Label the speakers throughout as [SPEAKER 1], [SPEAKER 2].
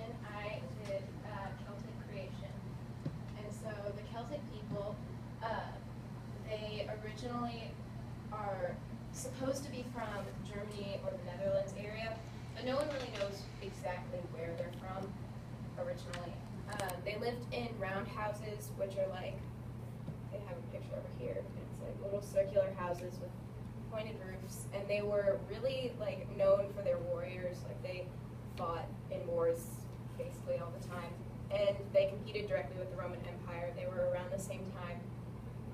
[SPEAKER 1] creation, I did Celtic creation. And so the Celtic people, they originally are supposed to be from Germany or the Netherlands area, but no one really knows exactly where they're from originally. They lived in round houses, which are like, they have a picture over here. It's like little circular houses with pointed roofs, and they were really like known for their warriors. Like they fought in wars basically all the time, and they competed directly with the Roman Empire. They were around the same time,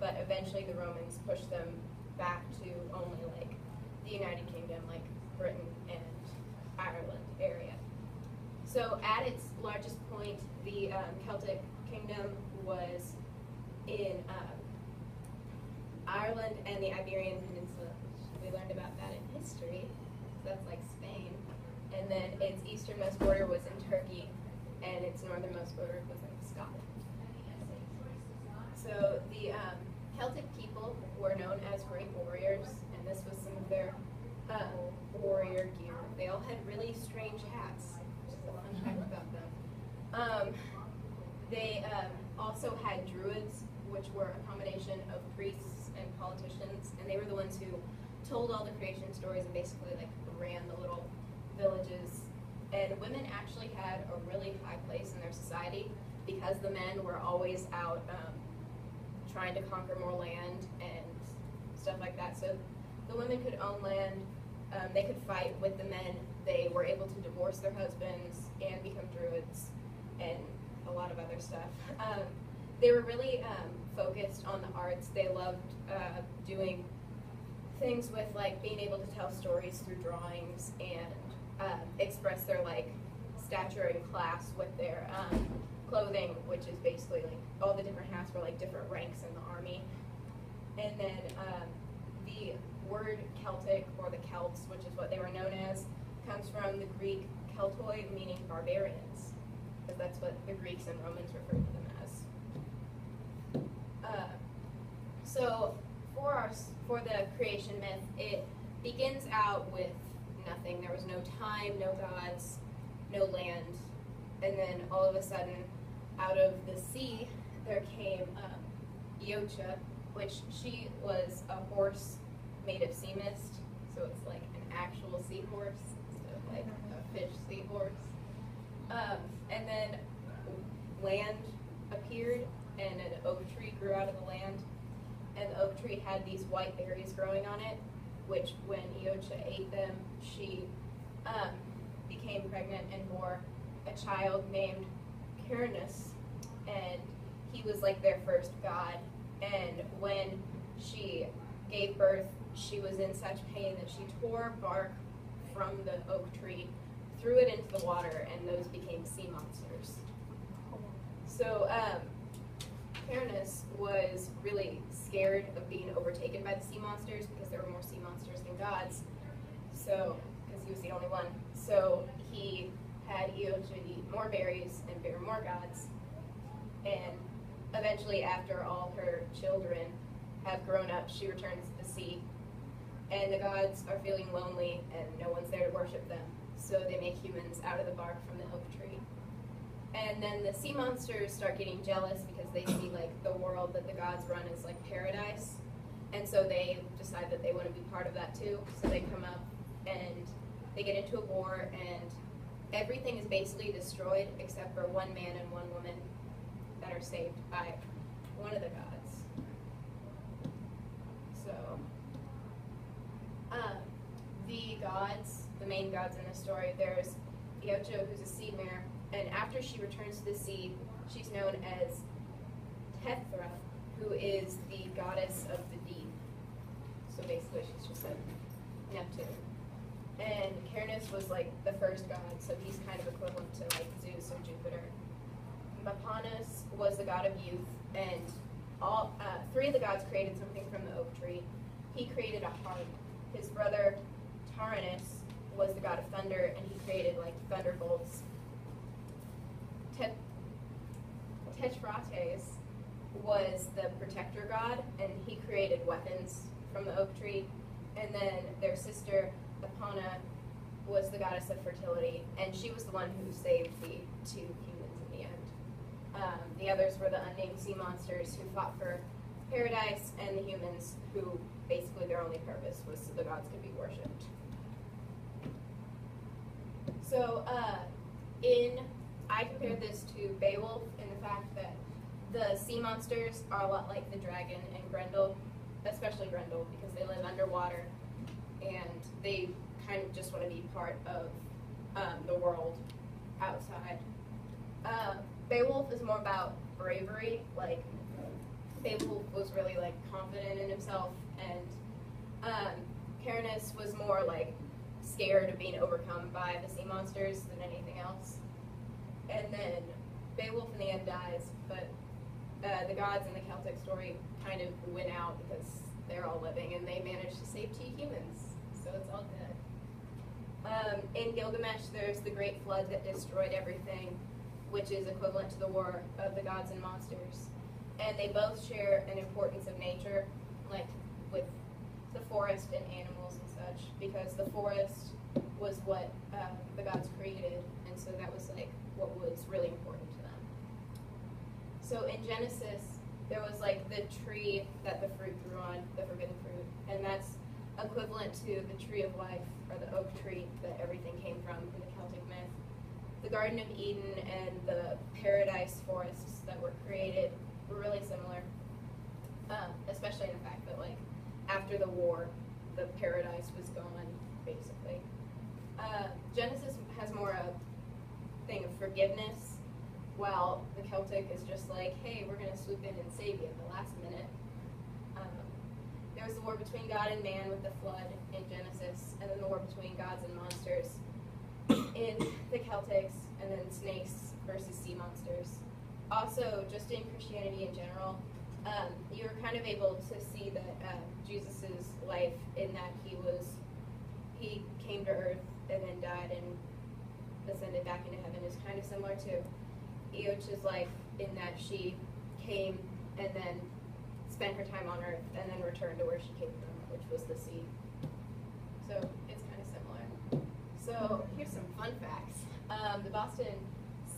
[SPEAKER 1] but eventually the Romans pushed them back to only like the United Kingdom, like Britain and Ireland area. So at its largest point, the Celtic kingdom was in Ireland and the Iberian Peninsula. We learned about that in history. That's like Spain. And then its easternmost border was in Turkey, and its northernmost border was in Scotland. So the Celtic people were known as great warriors, and this was some of their warrior gear. They all had really strange hats, which is a fun fact about them. They also had druids, which were a combination of priests and politicians, and they were the ones who told all the creation stories and basically like ran the little villages. And women actually had a really high place in their society because the men were always out trying to conquer more land and stuff like that. So the women could own land, they could fight with the men, they were able to divorce their husbands and become druids and a lot of other stuff. They were really focused on the arts. They loved doing things with like being able to tell stories through drawings and express their like stature and class with their clothing, which is basically like all the different hats were like different ranks in the army. And then the word Celtic, or the Celts, which is what they were known as, comes from the Greek Keltoi, meaning barbarians, because that's what the Greeks and Romans referred to them as. So for the creation myth, it begins out with nothing. There was no time, no gods, no land, and then all of a sudden, out of the sea, there came Iocha, which she was a horse made of sea mist, so it's like an actual seahorse instead of like a fish seahorse. And then land appeared, and an oak tree grew out of the land, and the oak tree had these white berries growing on it, which when Iocha ate them, she became pregnant and bore a child named Cernunnos, and he was like their first god. And when she gave birth, she was in such pain that she tore bark from the oak tree, threw it into the water, and those became sea monsters. So Cernunnos was really scared of being overtaken by the sea monsters because there were more sea monsters than gods. So, because he was the only one. So he had Iocha eat more berries and bear more gods. And eventually, after all her children have grown up, she returns to the sea. And the gods are feeling lonely and no one's there to worship them. So they make humans out of the bark from the oak tree. And then the sea monsters start getting jealous because they see like the world that the gods run is like paradise. And so they decide that they want to be part of that too. So they come up and they get into a war, and everything is basically destroyed except for one man and one woman that are saved by one of the gods. So the gods, the main gods in the story, there's Iocha, who's a sea mare, and after she returns to the sea, she's known as Tethra, who is the goddess of the deep. So basically she's just like Neptune. And Cernunnos was like the first god, so he's kind of equivalent to like Zeus or Jupiter. Mapanos was the god of youth, and all three of the gods created something from the oak tree. He created a harp. His brother Taranis was the god of thunder, and he created like thunderbolts. Tetrates was the protector god, and he created weapons from the oak tree. And then their sister Epona was the goddess of fertility, and she was the one who saved the two humans in the end. The others were the unnamed sea monsters who fought for paradise, and the humans who basically their only purpose was so the gods could be worshipped. So I compared this to Beowulf in the fact that the sea monsters are a lot like the dragon and Grendel, especially Grendel, because they live underwater and they kind of just want to be part of the world outside. Beowulf is more about bravery. Like, Beowulf was really like confident in himself, and Caranus was more like scared of being overcome by the sea monsters than anything else. And then Beowulf in the end dies, but the gods in the Celtic story kind of win out because they're all living and they managed to save two humans, so it's all good. In Gilgamesh, there's the great flood that destroyed everything, which is equivalent to the war of the gods and monsters. And they both share an importance of nature, like with the forest and animals and such, because the forest was what the gods created, and so that was like what was really important to them. So in Genesis, there was like the tree that the fruit grew on, the forbidden fruit, and that's equivalent to the tree of life, or the oak tree that everything came from in the Celtic myth. The Garden of Eden and the paradise forests that were created were really similar, especially in the fact that like after the war, the paradise was gone, basically. Genesis has more a thing of forgiveness, while the Celtic is just like, hey, we're going to swoop in and save you at the last minute. There was the war between God and man with the flood in Genesis, and then the war between gods and monsters in the Celtics, and then snakes versus sea monsters. Also, just in Christianity in general, you were kind of able to see that Jesus' life in that he came to earth and then died and ascended back into heaven is kind of similar to Eocha's life in that she came and then spent her time on earth and then returned to where she came from, which was the sea. So it's kind of similar. So here's some fun facts. The Boston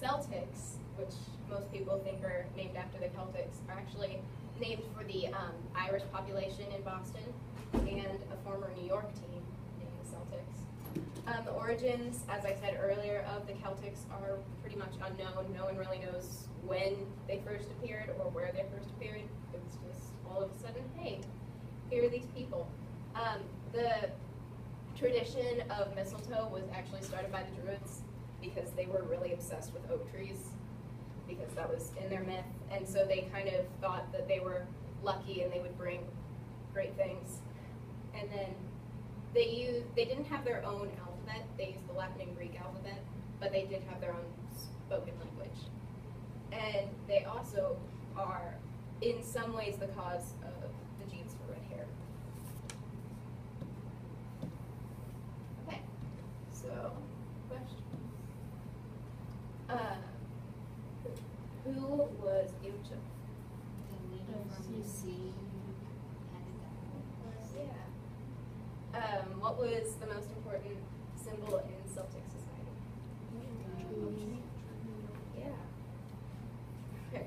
[SPEAKER 1] Celtics, which most people think are named after the Celtics, are actually named for the Irish population in Boston and a former New York team named the Celtics. The origins, as I said earlier, of the Celtics are pretty much unknown. No one really knows when they first appeared or where they first appeared. It was just all of a sudden, hey, here are these people. The tradition of mistletoe was actually started by the Druids because they were really obsessed with oak trees, because that was in their myth, and so they kind of thought that they were lucky and they would bring great things. And then they didn't have their own alphabet. They used the Latin and Greek alphabet, but they did have their own spoken language. And they also are, in some ways, the cause of the genes for red hair. Okay, so question. Who was Eocha?
[SPEAKER 2] The leader from the sea headed that way.
[SPEAKER 1] Yeah. What was the most important symbol in Celtic society? Yeah. Okay.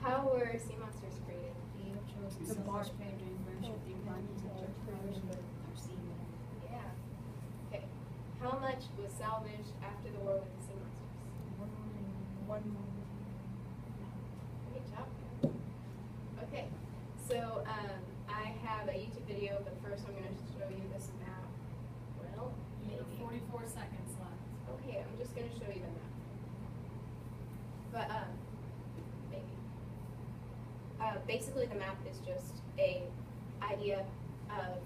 [SPEAKER 1] How were sea monsters created?
[SPEAKER 2] The bark during worship, they run into church prayers with our seamen.
[SPEAKER 1] Yeah. Okay. How much was salvaged after the war with the sea monsters?
[SPEAKER 2] One more.
[SPEAKER 1] Great job. Okay. So I have a YouTube video, but first I'm going to show you this map. Well,
[SPEAKER 3] You
[SPEAKER 1] maybe.
[SPEAKER 3] have 44 seconds left.
[SPEAKER 1] Okay, I'm just going to show you the map. But maybe. Basically, the map is just a idea of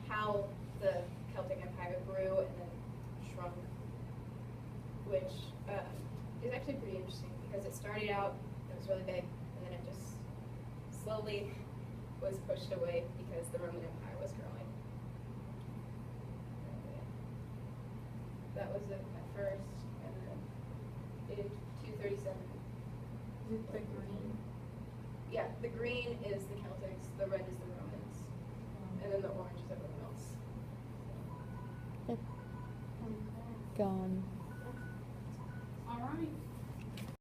[SPEAKER 1] how the Celtic Empire grew and then shrunk, which is actually pretty interesting because it started out, it was really big, and then it just slowly was pushed away because the Roman Empire was growing. That was it at first, and then in 237.
[SPEAKER 2] Is it the green?
[SPEAKER 1] Yeah, the green is the Celtics, the red is the Romans, and then the orange is everyone else.
[SPEAKER 3] gone.